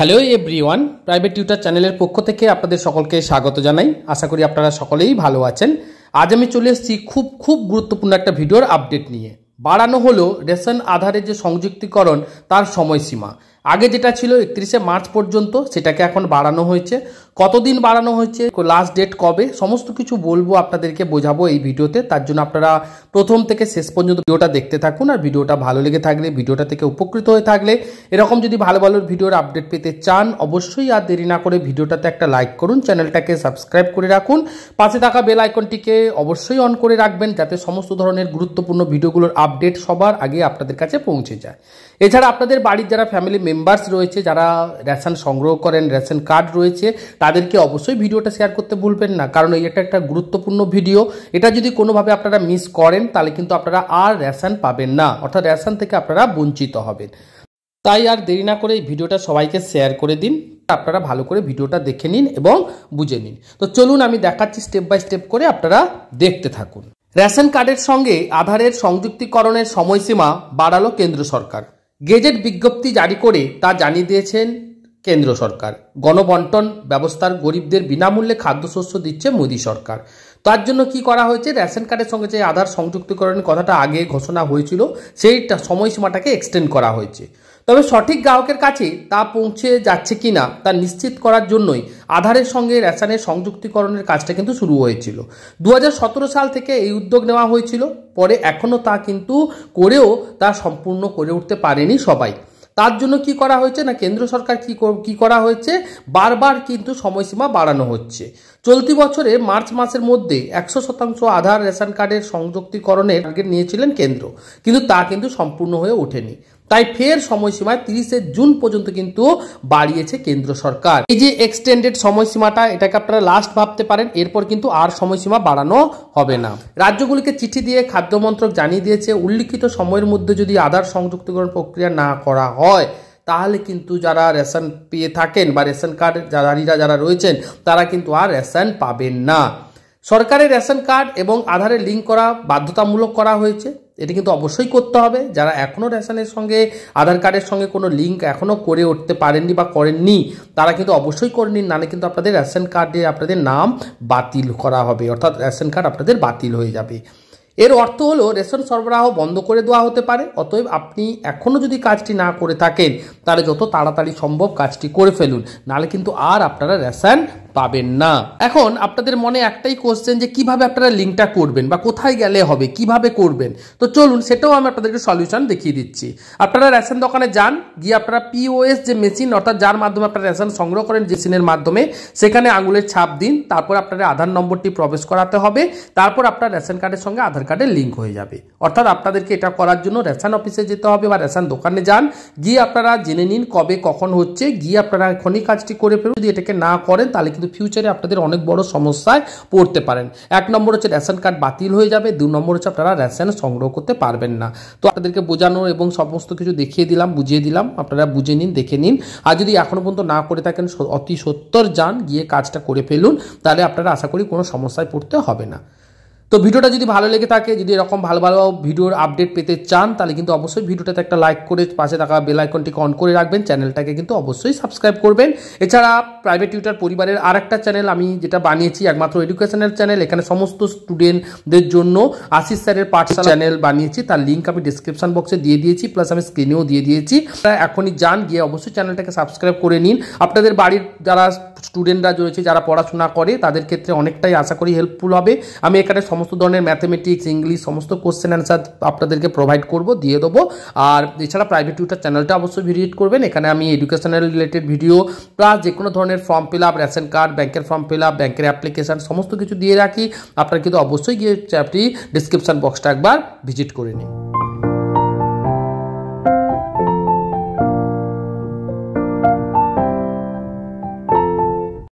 Hello everyone, private tutor চ্যানেলের পক্ষ থেকে আপনাদের সকলকে স্বাগত জানাই। আশা করি আপনারা সকলেই ভালো আছেন। আজ আমি চলে এসেছি খুব গুরুত্বপূর্ণ একটা ভিডিওর আপডেট নিয়ে। বাড়ানো হলো রেশন আধারের যে সংযুক্তিকরণ তার সময়সীমা। আগে যেটা ছিল 31শে মার্চ পর্যন্ত, সেটাকে এখন বাড়ানো হয়েছে। কতদিন বাড়ানো হয়েছে, লাস্ট ডেট কবে, সমস্ত কিছু বলবো, আপনাদেরকে বোঝাবো এই ভিডিওতে। তার জন্য আপনারা প্রথম থেকে শেষ পর্যন্ত ভিডিওটা দেখতে থাকুন। আর ভিডিওটা ভালো লেগে থাকলে, ভিডিওটা থেকে উপকৃত হয়ে থাকলে, এরকম যদি ভালো ভালো ভিডিওর আপডেট পেতে চান, অবশ্যই আর দেরি না করে ভিডিওটাতে একটা লাইক করুন, চ্যানেলটাকে সাবস্ক্রাইব করে রাখুন, পাশে থাকা বেল আইকনটিকে অবশ্যই অন করে রাখবেন, যাতে সমস্ত ধরনের গুরুত্বপূর্ণ ভিডিওগুলোর আপডেট সবার আগে আপনাদের কাছে পৌঁছে যায়। এছাড়া আপনাদের বাড়ির যারা ফ্যামিলি মেম্বার্স রয়েছে, যারা রেশন সংগ্রহ করেন, রেশন কার্ড রয়েছে, তাদেরকে অবশ্যই ভিডিওটা শেয়ার করতে ভুলবেন না, কারণ এই একটা গুরুত্বপূর্ণ ভিডিও। এটা যদি কোনোভাবে আপনারা মিস করেন, তাহলে কিন্তু আপনারা আর রেশন পাবেন না, অর্থাৎ রেশন থেকে আপনারা বঞ্চিত হবেন। তাই আর দেরি না করে এই ভিডিওটা সবাইকে শেয়ার করে দিন, আপনারা ভালো করে ভিডিওটা দেখে নিন এবং বুঝে নিন। তো চলুন আমি দেখাচ্ছি স্টেপ বাই স্টেপ করে, আপনারা দেখতে থাকুন। রেশন কার্ডের সঙ্গে আধারের সংযুক্তিকরণের সময়সীমা বাড়ালো কেন্দ্র সরকার। গেজেট বিজ্ঞপ্তি জারি করে তা জানিয়ে দিয়েছেন কেন্দ্র সরকার। গণবন্টন ব্যবস্থার গরিবদের বিনামূল্যে খাদ্যশস্য দিচ্ছে মোদী সরকার। তার জন্য কি করা হয়েছে, রেশন কার্ডের সঙ্গে যে আধার সংযুক্তিকরণের কথাটা আগে ঘোষণা হয়েছিল, সেই সময়সীমাটাকে এক্সটেন্ড করা হয়েছে। তবে সঠিক গ্রাহকের কাছে তা পৌঁছে যাচ্ছে কিনা তা নিশ্চিত করার জন্যই আধারের সঙ্গে রেশনের সংযুক্তিকরণের কাজটা কিন্তু শুরু হয়েছিল। 2017 সাল থেকে এই উদ্যোগ নেওয়া হয়েছিল। পরে এখনও তা কিন্তু করেও তা সম্পূর্ণ করে উঠতে পারেনি সবাই। তার জন্য কি করা হয়েছে না, কেন্দ্র সরকার কি করা হয়েছে, বারবার কিন্তু সময়সীমা বাড়ানো হচ্ছে। চলতি বছরে মার্চ মাসের মধ্যে 100% আধার রেশন কার্ডের সংযুক্তিকরণের টার্গেট নিয়েছিলেন কেন্দ্র, কিন্তু তা কিন্তু সম্পূর্ণ হয়ে ওঠেনি। তাই ফের সময়সীমায় 30শে জুন পর্যন্ত কিন্তু বাড়িয়েছে কেন্দ্র সরকার। এই যে এক্সটেন্ডেড সময়সীমাটা, এটাকে আপনারা লাস্ট ভাবতে পারেন, এরপর কিন্তু আর সময়সীমা বাড়ানো হবে না। রাজ্যগুলিকে চিঠি দিয়ে খাদ্য মন্ত্রক জানিয়ে দিয়েছে, উল্লিখিত সময়ের মধ্যে যদি আধার সংযুক্তিকরণ প্রক্রিয়া না করা হয়, তাহলে কিন্তু যারা রেশন পেয়ে থাকেন বা রেশন কার্ড যারা রয়েছেন, তারা কিন্তু আর রেশন পাবেন না। সরকারের রেশন কার্ড এবং আধারে লিঙ্ক করা বাধ্যতামূলক করা হয়েছে। এটি কিন্তু অবশ্যই করতে হবে। যারা এখনও রেশনের সঙ্গে আধার কার্ডের সঙ্গে কোনো লিঙ্ক এখনও করে উঠতে পারেননি বা করেননি, তারা কিন্তু অবশ্যই করে নিন, নাহলে কিন্তু আপনাদের রেশন কার্ডে আপনাদের নাম বাতিল করা হবে, অর্থাৎ রেশন কার্ড আপনাদের বাতিল হয়ে যাবে। এর অর্থ হলো রেশন সরবরাহ বন্ধ করে দেওয়া হতে পারে। অতএব আপনি এখনও যদি কাজটি না করে থাকেন, তাহলে যত তাড়াতাড়ি সম্ভব কাজটি করে ফেলুন, নাহলে কিন্তু আর আপনারা রেশন পাবেন না। এখন আপনাদের মনে একটাই কোশ্চেন যে কিভাবে আপনারা লিঙ্কটা করবেন বা কোথায় গেলে হবে, কিভাবে করবেন। তো চলুন সেটাও আমি আপনাদেরকে সলিউশন দেখিয়ে দিচ্ছি। আপনারা রেশন দোকানে যান, গিয়ে আপনারা পিওএস যে মেশিন, অর্থাৎ যার মাধ্যমে আপনারা রেশন সংগ্রহ করেন, যে মেশিনের মাধ্যমে, সেখানে আঙুলের ছাপ দিন। তারপর আপনার আধার নম্বরটি প্রবেশ করাতে হবে। তারপর আপনার রেশন কার্ডের সঙ্গে আধার কার্ডের লিঙ্ক হয়ে যাবে। অর্থাৎ আপনাদেরকে এটা করার জন্য রেশন অফিসে যেতে হবে বা রেশন দোকানে যান, গিয়ে আপনারা জেনে নিন কবে কখন হচ্ছে, গিয়ে আপনারা এখনই কাজটি করে ফেলুন। যদি এটাকে না করেন, তাহলে কিন্তু ফিউচারে আপনাদের অনেক বড় সমস্যায় পড়তে পারেন। 1 নম্বর হচ্ছে রেশন কার্ড বাতিল হয়ে যাবে, 2 নম্বর হচ্ছে আপনারা রেশন সংগ্রহ করতে পারবেন না। তো আপনাদেরকে বোঝানো এবং সমস্ত কিছু দেখিয়ে দিলাম, বুঝিয়ে দিলাম, আপনারা বুঝে নিন, দেখে নিন। আর যদি এখনো পর্যন্ত না করে থাকেন, অতি সত্বর যান, গিয়ে কাজটা করে ফেলুন, তাহলে আপনারা আশা করি কোনো সমস্যায় পড়তে হবে না। তো ভিডিওটা যদি ভালো লেগে থাকে, যদি এরকম ভালো ভালো ভিডিওর আপডেট পেতে চান, তাহলে কিন্তু অবশ্যই ভিডিওটাতে একটা লাইক করে পাশে থাকা বেল আইকনটিকে অন করে রাখবেন, চ্যানেলটাকে কিন্তু অবশ্যই সাবস্ক্রাইব করবেন। এছাড়া প্রাইভেট টিউটর পরিবারের আরেকটা চ্যানেল আমি যেটা বানিয়েছি, একমাত্র এডুকেশনের চ্যানেল, এখানে সমস্ত স্টুডেন্টদের জন্য আশিস স্যারের পাঠশালা চ্যানেল বানিয়েছি, তার লিঙ্ক আমি ডিসক্রিপশন বক্সে দিয়ে দিয়েছি, প্লাস আমি স্ক্রিনেও দিয়ে দিয়েছি। এখনই যান, গিয়ে অবশ্যই চ্যানেলটাকে সাবস্ক্রাইব করে নিন। আপনাদের বাড়ির যারা স্টুডেন্টরা রয়েছে, যারা পড়াশোনা করে, তাদের ক্ষেত্রে অনেকটাই আশা করি হেল্পফুল হবে। আমি এখানে সমস্ত ধরনের ম্যাথমেটিক্স, ইংলিশ সমস্ত কোশ্চেন অ্যান্সার আপনাদেরকে প্রোভাইড করব, দিয়ে দেবো। আর এছাড়া প্রাইভেট টিউটর চ্যানেলটা অবশ্যই ভিজিট করবেন। এখানে আমি এডুকেশনাল রিলেটেড ভিডিও, প্লাস যে কোনো ধরনের form fill up, ration card, ব্যাংকের ফর্ম ফিল আপ, ব্যাংকের অ্যাপ্লিকেশন সমস্ত কিছু দিয়ে রাখি। আপনারা কিন্তু অবশ্যই গিয়ে চ্যাপটি ডিসক্রিপশন বক্সটা একবার ভিজিট করে নিন।